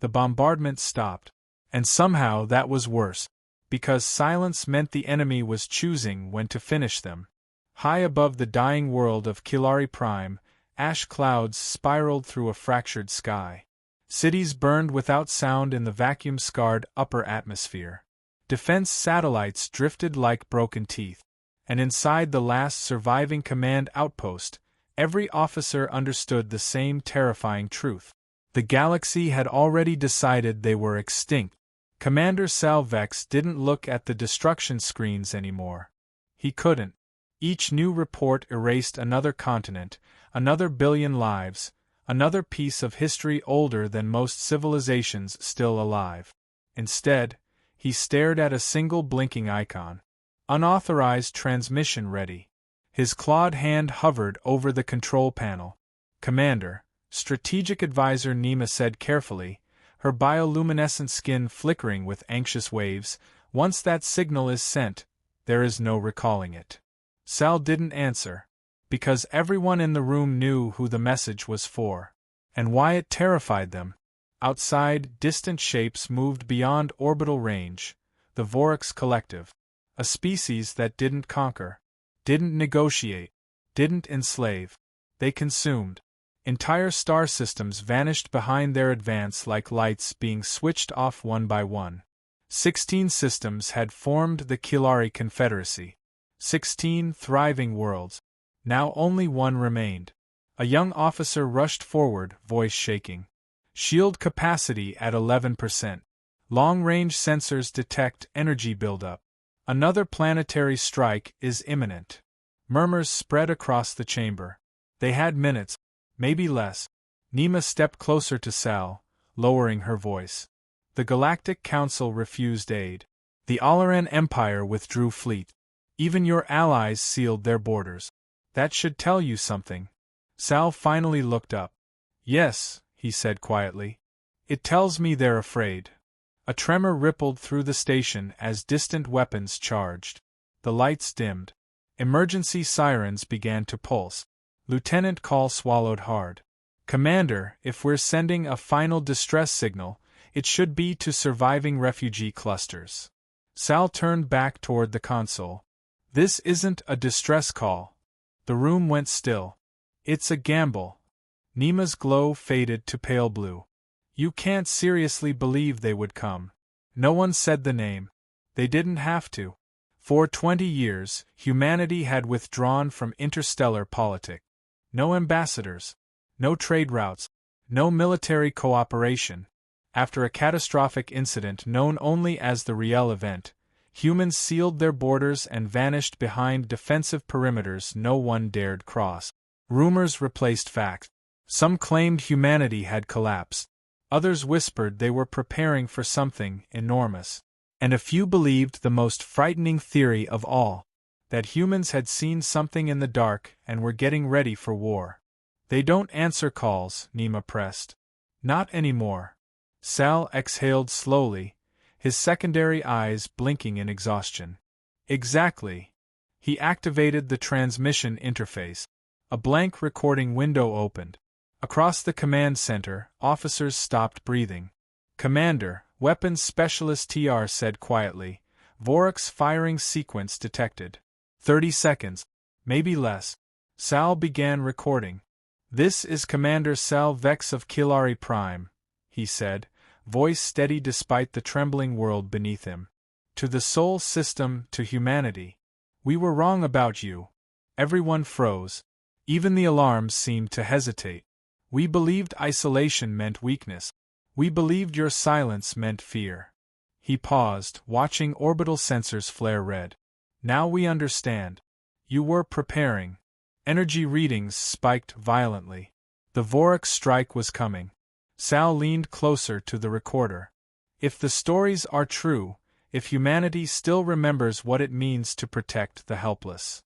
The bombardment stopped. And somehow that was worse, because silence meant the enemy was choosing when to finish them. High above the dying world of Kilari Prime, ash clouds spiraled through a fractured sky. Cities burned without sound in the vacuum-scarred upper atmosphere. Defense satellites drifted like broken teeth. And inside the last surviving command outpost, every officer understood the same terrifying truth. The galaxy had already decided they were extinct. Commander Sal Vex didn't look at the destruction screens anymore. He couldn't. Each new report erased another continent, another billion lives, another piece of history older than most civilizations still alive. Instead, he stared at a single blinking icon. Unauthorized transmission ready. His clawed hand hovered over the control panel. Commander, Strategic Advisor Nema said carefully, her bioluminescent skin flickering with anxious waves, once that signal is sent, there is no recalling it. Sal didn't answer, because everyone in the room knew who the message was for, and why it terrified them. Outside, distant shapes moved beyond orbital range, the Vorax Collective, a species that didn't conquer, didn't negotiate, didn't enslave. They consumed. Entire star systems vanished behind their advance like lights being switched off one by one. 16 systems had formed the Kilari Confederacy. 16 thriving worlds. Now only one remained. A young officer rushed forward, voice shaking. Shield capacity at 11%. Long-range sensors detect energy buildup. Another planetary strike is imminent. Murmurs spread across the chamber. They had minutes, maybe less. Nema stepped closer to Sal, lowering her voice. The Galactic Council refused aid. The Alaran Empire withdrew fleet. Even your allies sealed their borders. That should tell you something. Sal finally looked up. Yes, he said quietly. It tells me they're afraid. A tremor rippled through the station as distant weapons charged. The lights dimmed. Emergency sirens began to pulse. Lieutenant Call swallowed hard. Commander, if we're sending a final distress signal, it should be to surviving refugee clusters. Sal turned back toward the console. This isn't a distress call. The room went still. It's a gamble. Nema's glow faded to pale blue. You can't seriously believe they would come. No one said the name. They didn't have to. For 20 years, humanity had withdrawn from interstellar politics. No ambassadors. No trade routes. No military cooperation. After a catastrophic incident known only as the Riel event, humans sealed their borders and vanished behind defensive perimeters no one dared cross. Rumors replaced facts. Some claimed humanity had collapsed. Others whispered they were preparing for something enormous. And a few believed the most frightening theory of all, that humans had seen something in the dark and were getting ready for war. They don't answer calls, Nema pressed. Not anymore. Sal exhaled slowly, his secondary eyes blinking in exhaustion. Exactly. He activated the transmission interface. A blank recording window opened. Across the command center, officers stopped breathing. Commander, Weapons Specialist TR said quietly, Vorax firing sequence detected. 30 seconds. Maybe less. Sal began recording. This is Commander Sal Vex of Kilari Prime, he said, voice steady despite the trembling world beneath him. To the Sol system, to humanity. We were wrong about you. Everyone froze. Even the alarms seemed to hesitate. We believed isolation meant weakness. We believed your silence meant fear. He paused, watching orbital sensors flare red. Now we understand. You were preparing. Energy readings spiked violently. The Vorax strike was coming. Sal leaned closer to the recorder. If the stories are true, if humanity still remembers what it means to protect the helpless.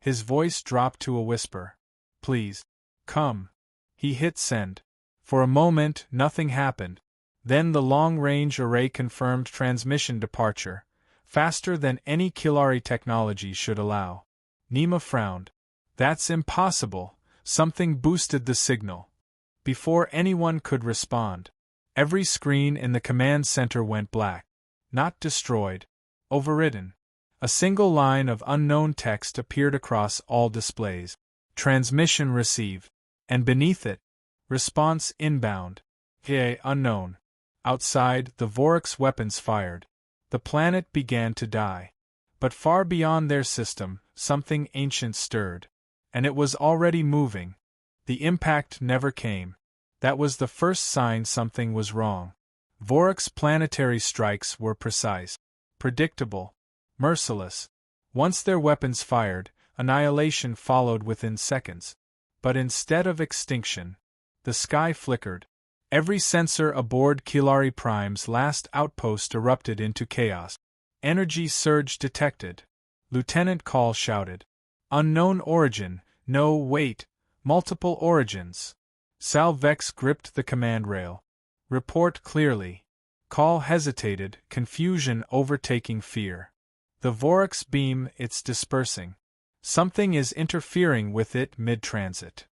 His voice dropped to a whisper. Please. Come. He hit send. For a moment, nothing happened. Then the long-range array confirmed transmission departure, faster than any Kilari technology should allow. Nema frowned. That's impossible. Something boosted the signal. Before anyone could respond, Every screen in the command center went black. Not destroyed. Overridden. A single line of unknown text appeared across all displays. Transmission received. And beneath it, response inbound. Unknown. Outside, the Vorax weapons fired. The planet began to die. But far beyond their system, something ancient stirred. And it was already moving. The impact never came. That was the first sign something was wrong. Vorax planetary strikes were precise, predictable, merciless. Once their weapons fired, annihilation followed within seconds. But instead of extinction, the sky flickered. Every sensor aboard Kilari Prime's last outpost erupted into chaos. Energy surge detected. Lieutenant Call shouted. Unknown origin, no, wait, multiple origins. Sal Vex gripped the command rail. Report clearly. Call hesitated, confusion overtaking fear. The Vorax beam, it's dispersing. Something is interfering with it mid-transit.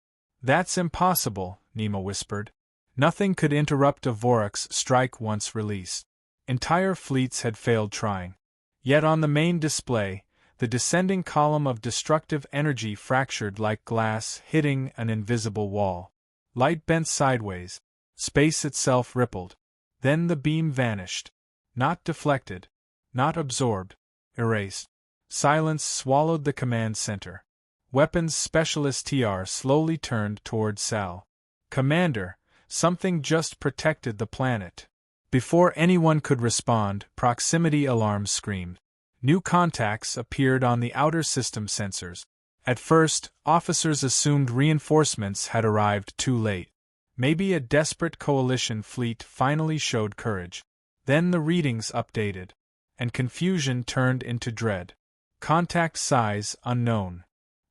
That's impossible, Nima whispered. Nothing could interrupt a Vorax strike once released. Entire fleets had failed trying. Yet on the main display, the descending column of destructive energy fractured like glass hitting an invisible wall. Light bent sideways. Space itself rippled. Then the beam vanished. Not deflected. Not absorbed. Erased. Silence swallowed the command center. Weapons Specialist TR slowly turned toward Sal. Commander, something just protected the planet. Before anyone could respond, proximity alarms screamed. New contacts appeared on the outer system sensors. At first, officers assumed reinforcements had arrived too late. Maybe a desperate coalition fleet finally showed courage. Then the readings updated, and confusion turned into dread. Contact size unknown.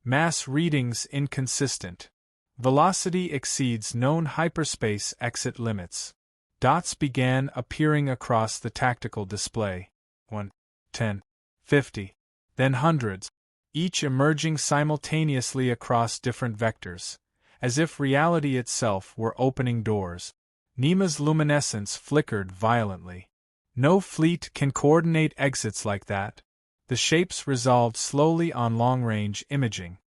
Mass readings inconsistent. Velocity exceeds known hyperspace exit limits. Dots began appearing across the tactical display. 1, 10, 50, then hundreds, each emerging simultaneously across different vectors, as if reality itself were opening doors. Nima's luminescence flickered violently. No fleet can coordinate exits like that. The shapes resolved slowly on long-range imaging.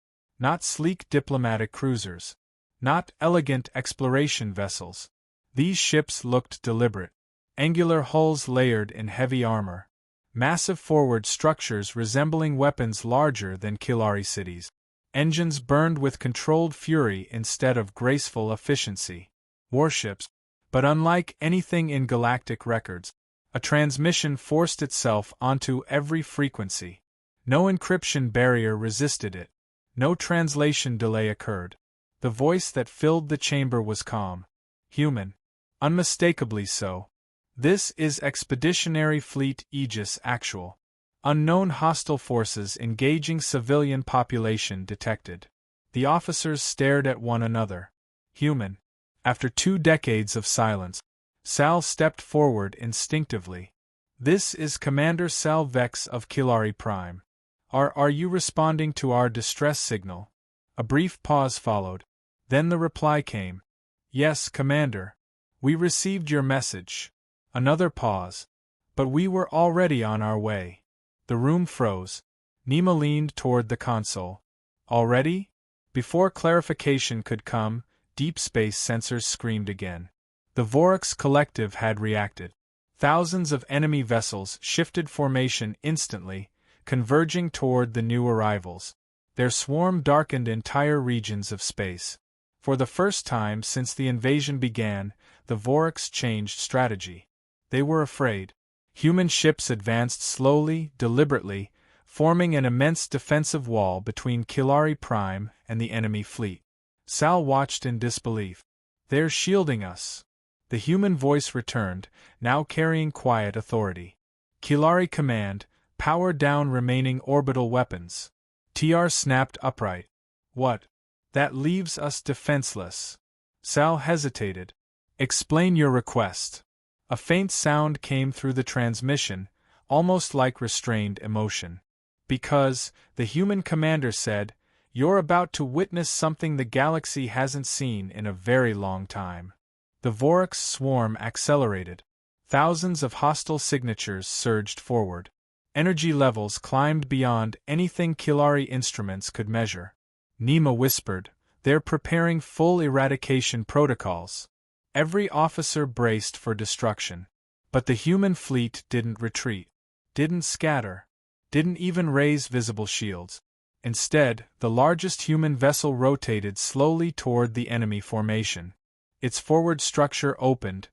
Not sleek diplomatic cruisers. Not elegant exploration vessels. These ships looked deliberate. Angular hulls layered in heavy armor. Massive forward structures resembling weapons larger than Kilari cities. Engines burned with controlled fury instead of graceful efficiency. Warships. But unlike anything in galactic records, a transmission forced itself onto every frequency. No encryption barrier resisted it. No translation delay occurred. The voice that filled the chamber was calm. Human. Unmistakably so. This is Expeditionary Fleet Aegis Actual. Unknown hostile forces engaging civilian population detected. The officers stared at one another. Human. After 2 decades of silence, Sal stepped forward instinctively. This is Commander Sal Vex of Kilari Prime. Are you responding to our distress signal? A brief pause followed. Then the reply came. Yes, Commander. We received your message. Another pause. But we were already on our way. The room froze. Nima leaned toward the console. Already? Before clarification could come, deep space sensors screamed again. The Vorax Collective had reacted. Thousands of enemy vessels shifted formation instantly, converging toward the new arrivals. Their swarm darkened entire regions of space. For the first time since the invasion began, the Vorax changed strategy. They were afraid. Human ships advanced slowly, deliberately, forming an immense defensive wall between Kilari Prime and the enemy fleet. Sal watched in disbelief. They're shielding us. The human voice returned, now carrying quiet authority. Kilari Command, power down remaining orbital weapons. TR snapped upright. What? That leaves us defenseless. Sal hesitated. Explain your request. A faint sound came through the transmission, almost like restrained emotion. Because, the human commander said, you're about to witness something the galaxy hasn't seen in a very long time. The Vorax swarm accelerated. Thousands of hostile signatures surged forward. Energy levels climbed beyond anything Kilari instruments could measure. Nima whispered, "They're preparing full eradication protocols." Every officer braced for destruction. But the human fleet didn't retreat, didn't scatter, didn't even raise visible shields. Instead, the largest human vessel rotated slowly toward the enemy formation. Its forward structure opened,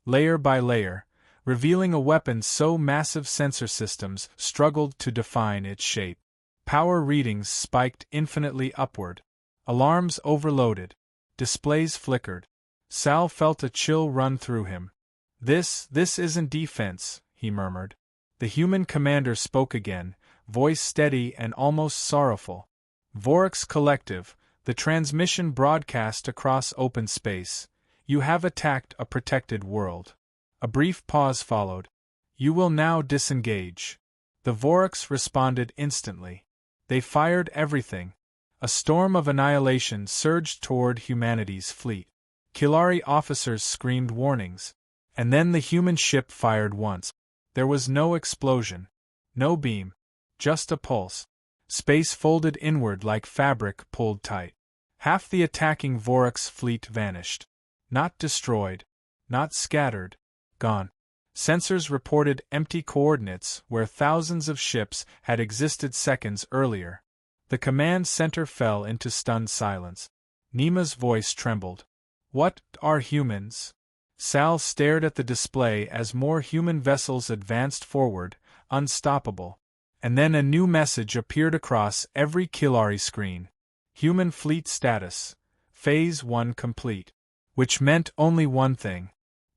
layer by layer, revealing a weapon so massive sensor systems struggled to define its shape. Power readings spiked infinitely upward. Alarms overloaded. Displays flickered. Sal felt a chill run through him. This isn't defense," he murmured. The human commander spoke again, voice steady and almost sorrowful. "Vorax Collective, the transmission broadcast across open space. You have attacked a protected world." A brief pause followed. "You will now disengage." The Vorax responded instantly. They fired everything. A storm of annihilation surged toward humanity's fleet. Kilari officers screamed warnings. And then the human ship fired once. There was no explosion. No beam. Just a pulse. Space folded inward like fabric pulled tight. Half the attacking Vorax fleet vanished. Not destroyed. Not scattered. Gone. Sensors reported empty coordinates where thousands of ships had existed seconds earlier. The command center fell into stunned silence. Nima's voice trembled. "What are humans?" Sal stared at the display as more human vessels advanced forward, unstoppable. And then a new message appeared across every Kilari screen. Human fleet status. Phase 1 complete. Which meant only one thing.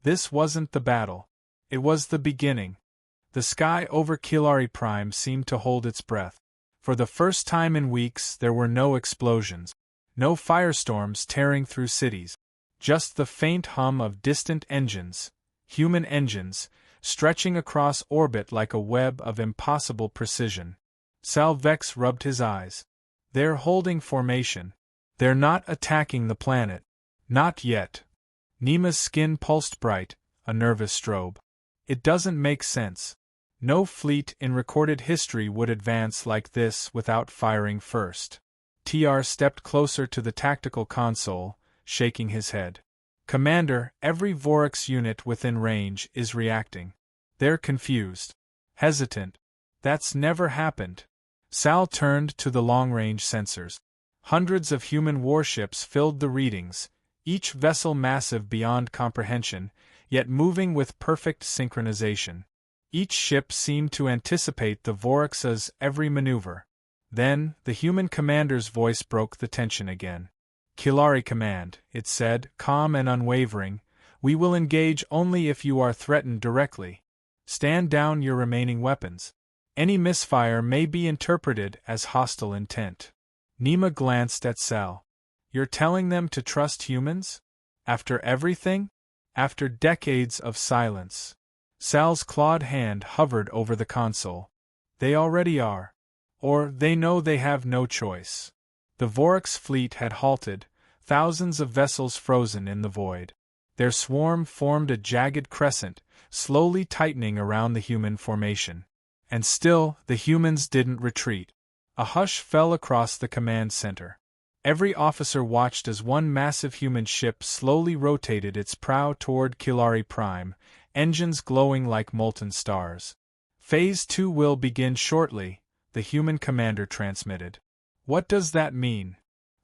This wasn't the battle. It was the beginning. The sky over Kilari Prime seemed to hold its breath. For the first time in weeks there were no explosions. No firestorms tearing through cities. Just the faint hum of distant engines, human engines, stretching across orbit like a web of impossible precision. Sal Vex rubbed his eyes. They're holding formation. They're not attacking the planet. Not yet. Nima's skin pulsed bright, a nervous strobe. It doesn't make sense. No fleet in recorded history would advance like this without firing first. TR stepped closer to the tactical console, shaking his head. "Commander, every Vorax unit within range is reacting. They're confused. Hesitant. That's never happened." Sal turned to the long-range sensors. Hundreds of human warships filled the readings, each vessel massive beyond comprehension, yet moving with perfect synchronization. Each ship seemed to anticipate the Vorax's every maneuver. Then, the human commander's voice broke the tension again. "Kilari Command," it said, calm and unwavering, "we will engage only if you are threatened directly. Stand down your remaining weapons. Any misfire may be interpreted as hostile intent." Nima glanced at Sal. "You're telling them to trust humans? After everything? After decades of silence?" Sal's clawed hand hovered over the console. "They already are. Or they know they have no choice." The Vorax fleet had halted, thousands of vessels frozen in the void. Their swarm formed a jagged crescent, slowly tightening around the human formation. And still, the humans didn't retreat. A hush fell across the command center. Every officer watched as one massive human ship slowly rotated its prow toward Kilari Prime, engines glowing like molten stars. "Phase 2 will begin shortly," the human commander transmitted. "What does that mean?"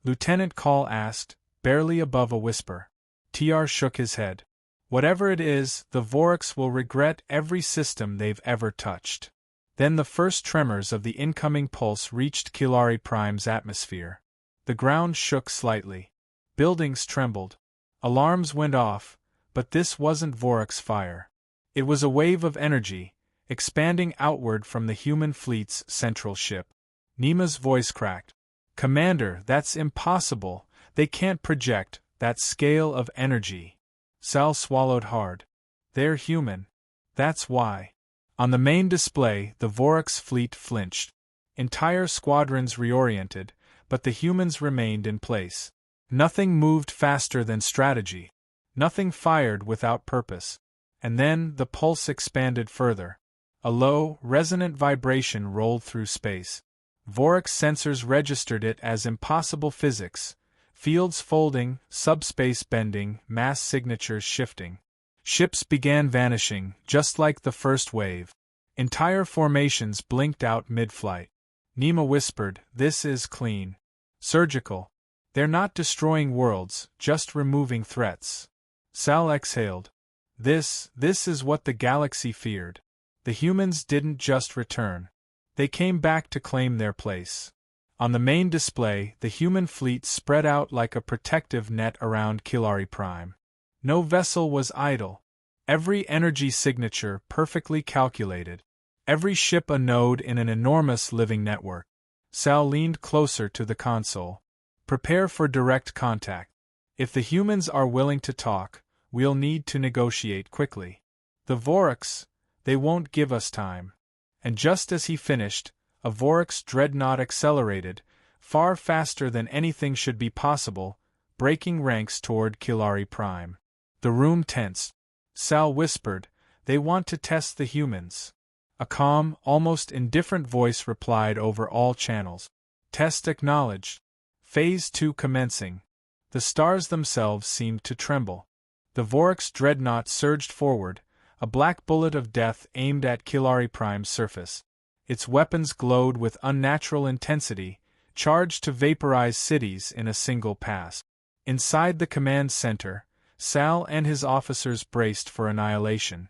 Lieutenant Call asked, barely above a whisper. TR shook his head. "Whatever it is, the Vorax will regret every system they've ever touched." Then the first tremors of the incoming pulse reached Kilari Prime's atmosphere. The ground shook slightly. Buildings trembled. Alarms went off, but this wasn't Vorax fire. It was a wave of energy, expanding outward from the human fleet's central ship. Nima's voice cracked. "Commander, that's impossible. They can't project that scale of energy." Sal swallowed hard. "They're human. That's why." On the main display, the Vorax fleet flinched. Entire squadrons reoriented, but the humans remained in place. Nothing moved faster than strategy. Nothing fired without purpose. And then the pulse expanded further. A low, resonant vibration rolled through space. Vorax sensors registered it as impossible physics, fields folding, subspace bending, mass signatures shifting. Ships began vanishing, just like the first wave. Entire formations blinked out mid-flight. Nima whispered, "This is clean. Surgical. They're not destroying worlds, just removing threats." Sal exhaled. This is what the galaxy feared. The humans didn't just return. They came back to claim their place. On the main display, the human fleet spread out like a protective net around Kilari Prime. No vessel was idle. Every energy signature perfectly calculated. Every ship a node in an enormous living network. Sal leaned closer to the console. "Prepare for direct contact. If the humans are willing to talk, we'll need to negotiate quickly. The Vorax, they won't give us time." And just as he finished, a Vorax dreadnought accelerated, far faster than anything should be possible, breaking ranks toward Kilari Prime. The room tensed. Sal whispered, "They want to test the humans." A calm, almost indifferent voice replied over all channels. "Test acknowledged. Phase 2 commencing." The stars themselves seemed to tremble. The Vorax dreadnought surged forward, a black bullet of death aimed at Kilari Prime's surface. Its weapons glowed with unnatural intensity, charged to vaporize cities in a single pass. Inside the command center, Sal and his officers braced for annihilation.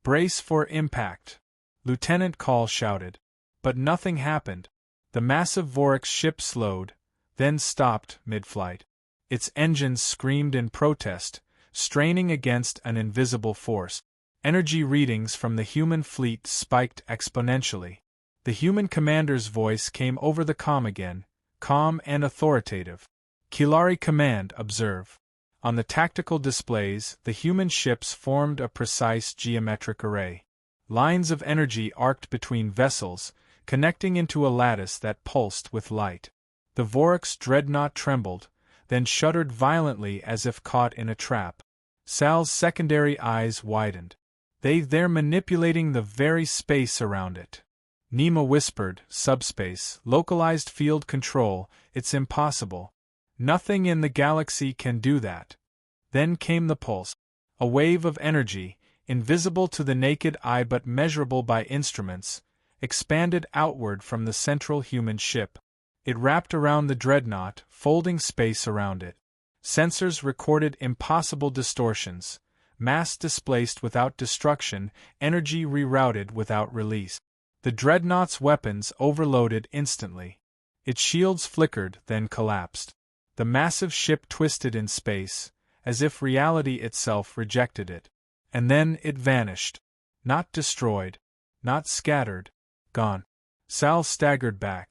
"Brace for impact," Lieutenant Call shouted. But nothing happened. The massive Vorax ship slowed, then stopped mid-flight. Its engines screamed in protest, straining against an invisible force. Energy readings from the human fleet spiked exponentially. The human commander's voice came over the comm again, calm and authoritative. "Kilari Command, observe." On the tactical displays, the human ships formed a precise geometric array. Lines of energy arced between vessels, connecting into a lattice that pulsed with light. The Vorax dreadnought trembled, then shuddered violently as if caught in a trap. Sal's secondary eyes widened. They're manipulating the very space around it. Nima whispered, "Subspace, localized field control, it's impossible. Nothing in the galaxy can do that." Then came the pulse. A wave of energy, invisible to the naked eye but measurable by instruments, expanded outward from the central human ship. It wrapped around the dreadnought, folding space around it. Sensors recorded impossible distortions, mass displaced without destruction, energy rerouted without release. The dreadnought's weapons overloaded instantly. Its shields flickered, then collapsed. The massive ship twisted in space, as if reality itself rejected it. And then it vanished. Not destroyed. Not scattered. Gone. Sal staggered back.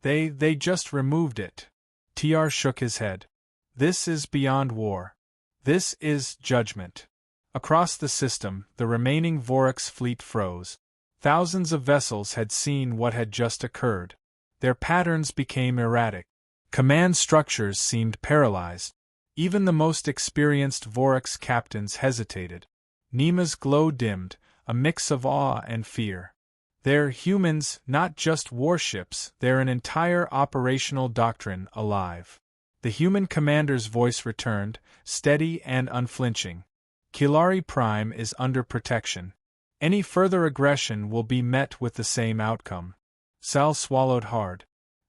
They just removed it. TR shook his head. "This is beyond war. This is judgment." Across the system, the remaining Vorax fleet froze. Thousands of vessels had seen what had just occurred. Their patterns became erratic. Command structures seemed paralyzed. Even the most experienced Vorax captains hesitated. Nima's glow dimmed, a mix of awe and fear. They're humans, not just warships, they're an entire operational doctrine alive. The human commander's voice returned, steady and unflinching. "Kilari Prime is under protection. Any further aggression will be met with the same outcome." Sal swallowed hard.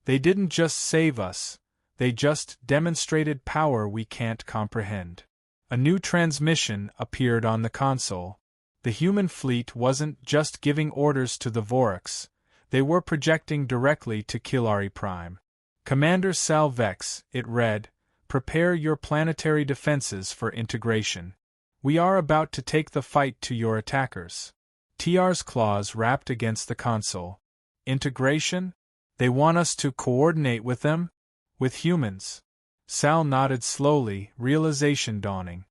"They didn't just save us, they just demonstrated power we can't comprehend." A new transmission appeared on the console. The human fleet wasn't just giving orders to the Vorax, they were projecting directly to Kilari Prime. "Commander Sal Vex," it read, "prepare your planetary defenses for integration. We are about to take the fight to your attackers." TR's claws rapped against the console. "Integration? They want us to coordinate with them? With humans?" Sal nodded slowly, realization dawning.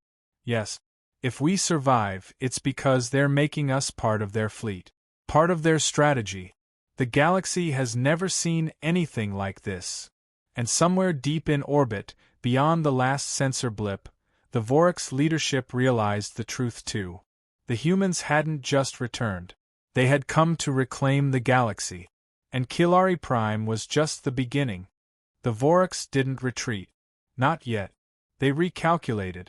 "Yes. If we survive, it's because they're making us part of their fleet. Part of their strategy. The galaxy has never seen anything like this." And somewhere deep in orbit, beyond the last sensor blip, The Vorax leadership realized the truth too. The humans hadn't just returned. They had come to reclaim the galaxy. And Kilari Prime was just the beginning. The Vorax didn't retreat. Not yet. They recalculated.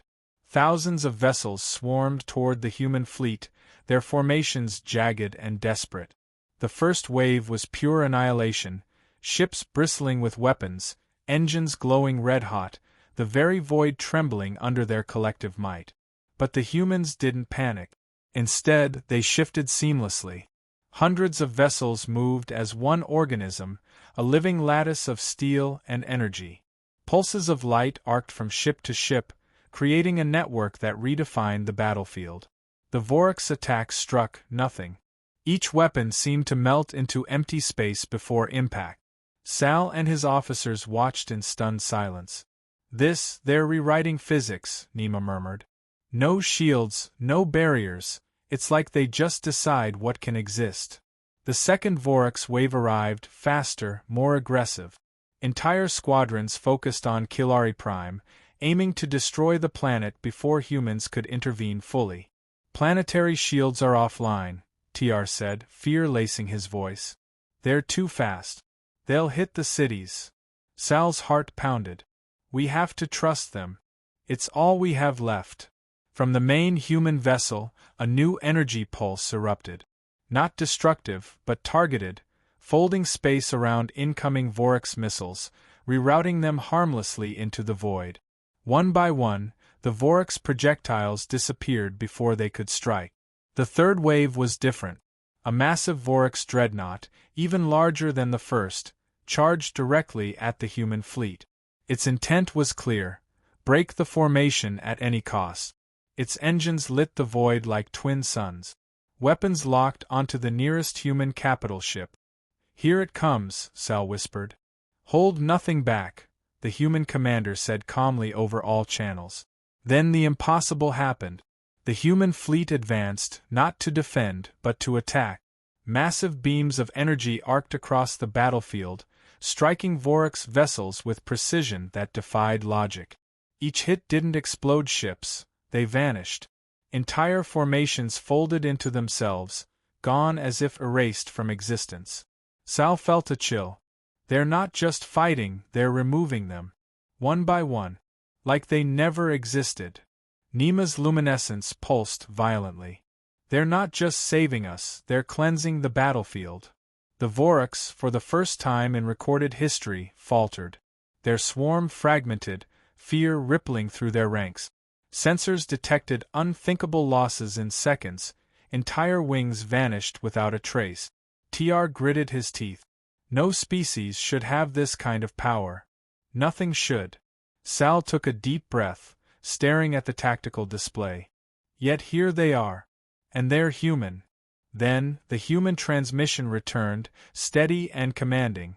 Thousands of vessels swarmed toward the human fleet, their formations jagged and desperate. The first wave was pure annihilation, ships bristling with weapons, engines glowing red-hot, the very void trembling under their collective might. But the humans didn't panic. Instead, they shifted seamlessly. Hundreds of vessels moved as one organism, a living lattice of steel and energy. Pulses of light arced from ship to ship, creating a network that redefined the battlefield. The Vorax attack struck nothing. Each weapon seemed to melt into empty space before impact. Sal and his officers watched in stunned silence. They're rewriting physics, Nema murmured. No shields, no barriers, it's like they just decide what can exist. The second Vorax wave arrived, faster, more aggressive. Entire squadrons focused on Kilari Prime, aiming to destroy the planet before humans could intervene fully. Planetary shields are offline, TR said, fear lacing his voice. They're too fast. They'll hit the cities. Sal's heart pounded. We have to trust them. It's all we have left. From the main human vessel, a new energy pulse erupted. Not destructive, but targeted, folding space around incoming Vorax missiles, rerouting them harmlessly into the void. One by one, the Vorax projectiles disappeared before they could strike. The third wave was different. A massive Vorax dreadnought, even larger than the first, charged directly at the human fleet. Its intent was clear: break the formation at any cost. Its engines lit the void like twin suns. Weapons locked onto the nearest human capital ship. Here it comes, Sal whispered. Hold nothing back, the human commander said calmly over all channels. Then the impossible happened. The human fleet advanced, not to defend, but to attack. Massive beams of energy arced across the battlefield, striking Vorax vessels with precision that defied logic. Each hit didn't explode ships. They vanished. Entire formations folded into themselves, gone as if erased from existence. Sal felt a chill. They're not just fighting, they're removing them. One by one. Like they never existed. Nema's luminescence pulsed violently. They're not just saving us, they're cleansing the battlefield. The Vorax, for the first time in recorded history, faltered. Their swarm fragmented, fear rippling through their ranks. Sensors detected unthinkable losses in seconds, entire wings vanished without a trace. TR gritted his teeth. No species should have this kind of power. Nothing should. Sal took a deep breath, staring at the tactical display. Yet here they are. And they're human. Then, the human transmission returned, steady and commanding.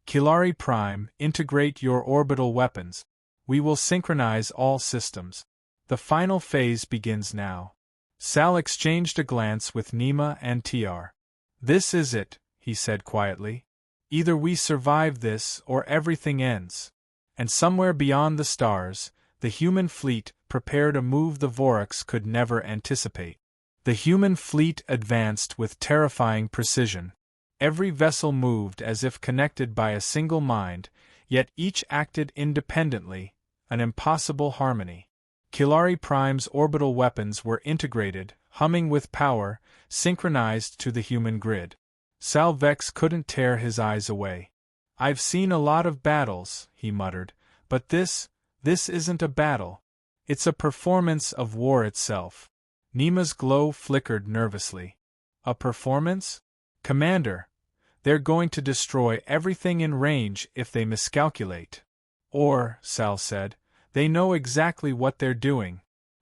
Kilari Prime, integrate your orbital weapons. We will synchronize all systems. The final phase begins now. Sal exchanged a glance with Nema and TR. This is it, he said quietly. Either we survive this or everything ends. And somewhere beyond the stars, the human fleet prepared a move the Vorax could never anticipate. The human fleet advanced with terrifying precision. Every vessel moved as if connected by a single mind, yet each acted independently, an impossible harmony. Kilari Prime's orbital weapons were integrated, humming with power, synchronized to the human grid. Sal Vex couldn't tear his eyes away. I've seen a lot of battles, he muttered, but this isn't a battle. It's a performance of war itself. Nema's glow flickered nervously. A performance? Commander, they're going to destroy everything in range if they miscalculate. Or, Sal said, they know exactly what they're doing.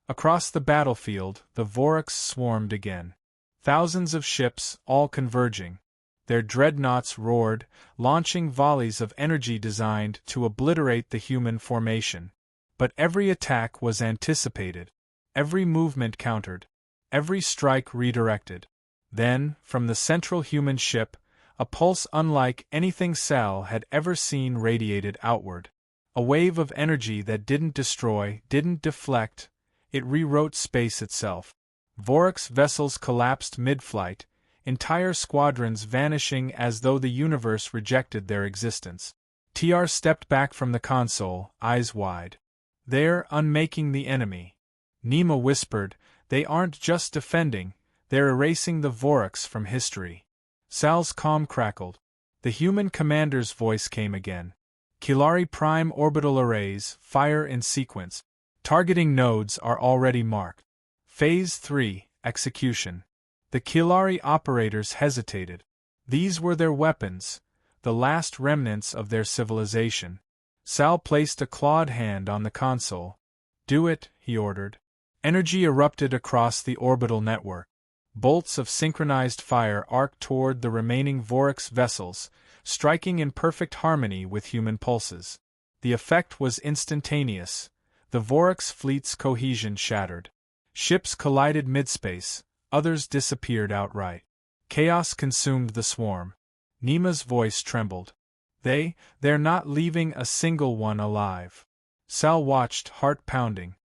Across the battlefield, the Vorax swarmed again. Thousands of ships, all converging. Their dreadnoughts roared, launching volleys of energy designed to obliterate the human formation. But every attack was anticipated. Every movement countered. Every strike redirected. Then, from the central human ship, a pulse unlike anything Sal had ever seen radiated outward. A wave of energy that didn't destroy, didn't deflect, It rewrote space itself. Vorax vessels collapsed mid-flight, entire squadrons vanishing as though the universe rejected their existence. TR stepped back from the console, eyes wide. "They're unmaking the enemy." Nima whispered, "They aren't just defending, they're erasing the Vorax from history." Sal's calm crackled. The human commander's voice came again. "Kilari Prime orbital arrays, fire in sequence. Targeting nodes are already marked. Phase 3, execution." The Kilari operators hesitated. These were their weapons, the last remnants of their civilization. Sal placed a clawed hand on the console. "Do it," he ordered. Energy erupted across the orbital network. Bolts of synchronized fire arced toward the remaining Vorax vessels, striking in perfect harmony with human pulses. The effect was instantaneous. The Vorax fleet's cohesion shattered. Ships collided midspace, others disappeared outright. Chaos consumed the swarm. Nima's voice trembled. They're not leaving a single one alive." Sal watched, heart pounding.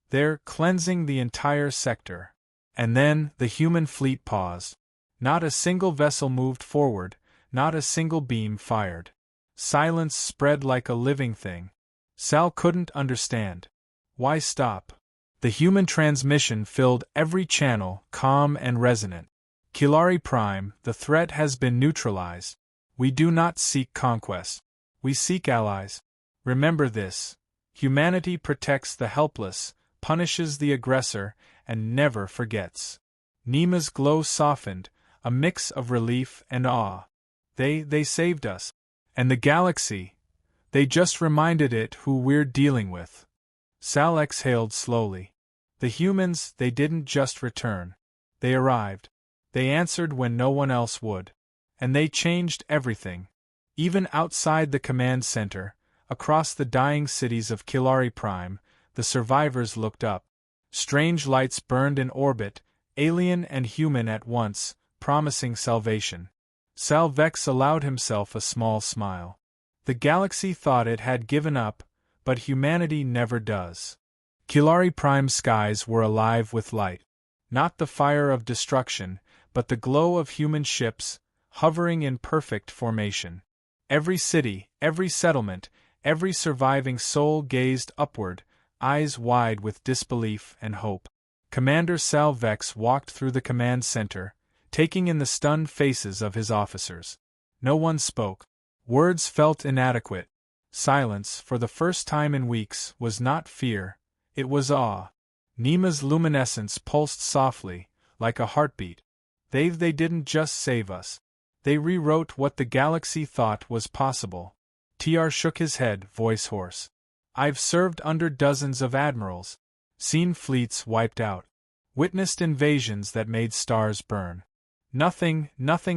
"They're cleansing the entire sector." And then, the human fleet paused. Not a single vessel moved forward, not a single beam fired. Silence spread like a living thing. Sal couldn't understand. Why stop? The human transmission filled every channel, calm and resonant. "Kilari Prime, the threat has been neutralized. We do not seek conquest. We seek allies. Remember this. Humanity protects the helpless, punishes the aggressor, and never forgets." Nima's glow softened, a mix of relief and awe. They saved us. And the galaxy. They just reminded it who we're dealing with." Sal exhaled slowly. The humans, they didn't just return. They arrived. They answered when no one else would. And they changed everything. Even outside the command center, across the dying cities of Kilari Prime, the survivors looked up. Strange lights burned in orbit, alien and human at once, promising salvation. Sal Vex allowed himself a small smile. The galaxy thought it had given up, but humanity never does. Kilari Prime's skies were alive with light. Not the fire of destruction, but the glow of human ships, hovering in perfect formation. Every city, every settlement, every surviving soul gazed upward, eyes wide with disbelief and hope. Commander Sal Vex walked through the command center, taking in the stunned faces of his officers. No one spoke. Words felt inadequate. Silence, for the first time in weeks, was not fear, it was awe. Nima's luminescence pulsed softly, like a heartbeat. They didn't just save us. They rewrote what the galaxy thought was possible. TR shook his head, voice hoarse. "I've served under dozens of admirals. Seen fleets wiped out. Witnessed invasions that made stars burn. Nothing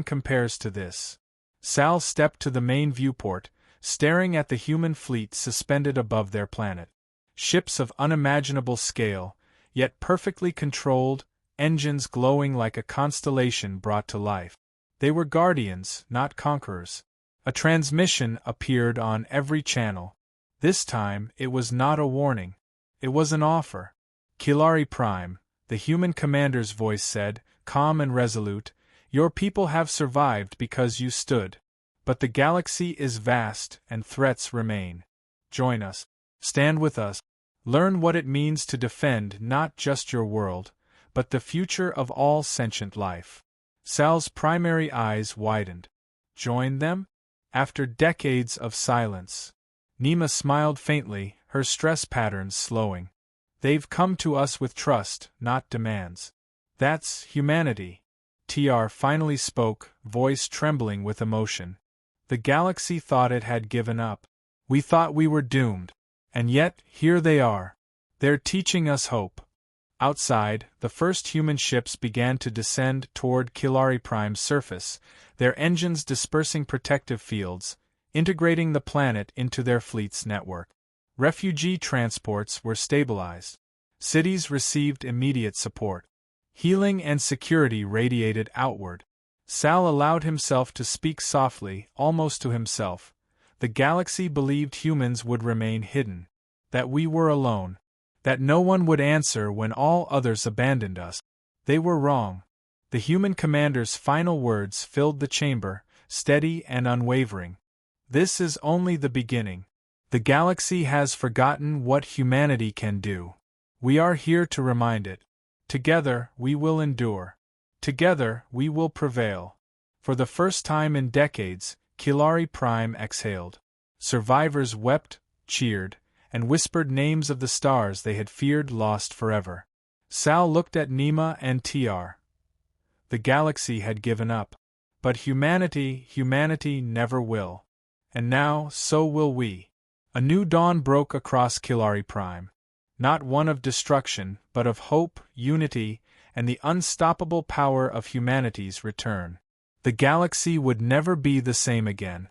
compares to this." Sal stepped to the main viewport, staring at the human fleet suspended above their planet. Ships of unimaginable scale, yet perfectly controlled, engines glowing like a constellation brought to life. They were guardians, not conquerors. A transmission appeared on every channel. This time, it was not a warning. It was an offer. "Kilari Prime," the human commander's voice said, calm and resolute, "your people have survived because you stood. But the galaxy is vast, and threats remain. Join us. Stand with us. Learn what it means to defend not just your world, but the future of all sentient life." Sal's primary eyes widened. Join them? After decades of silence. Nima smiled faintly, her stress patterns slowing. "They've come to us with trust, not demands. That's humanity." TR finally spoke, voice trembling with emotion. "The galaxy thought it had given up. We thought we were doomed. And yet, here they are. They're teaching us hope." Outside, the first human ships began to descend toward Kilari Prime's surface, their engines dispersing protective fields, integrating the planet into their fleet's network. Refugee transports were stabilized. Cities received immediate support. Healing and security radiated outward. Sal allowed himself to speak softly, almost to himself. The galaxy believed humans would remain hidden. That we were alone. That no one would answer when all others abandoned us. They were wrong. The human commander's final words filled the chamber, steady and unwavering. This is only the beginning. The galaxy has forgotten what humanity can do. We are here to remind it. Together, we will endure. Together, we will prevail. For the first time in decades, Kilari Prime exhaled. Survivors wept, cheered, and whispered names of the stars they had feared lost forever. Sal looked at Nima and TR. The galaxy had given up. But humanity never will. And now, so will we. A new dawn broke across Kilari Prime. Not one of destruction, but of hope, unity, and the unstoppable power of humanity's return. The galaxy would never be the same again.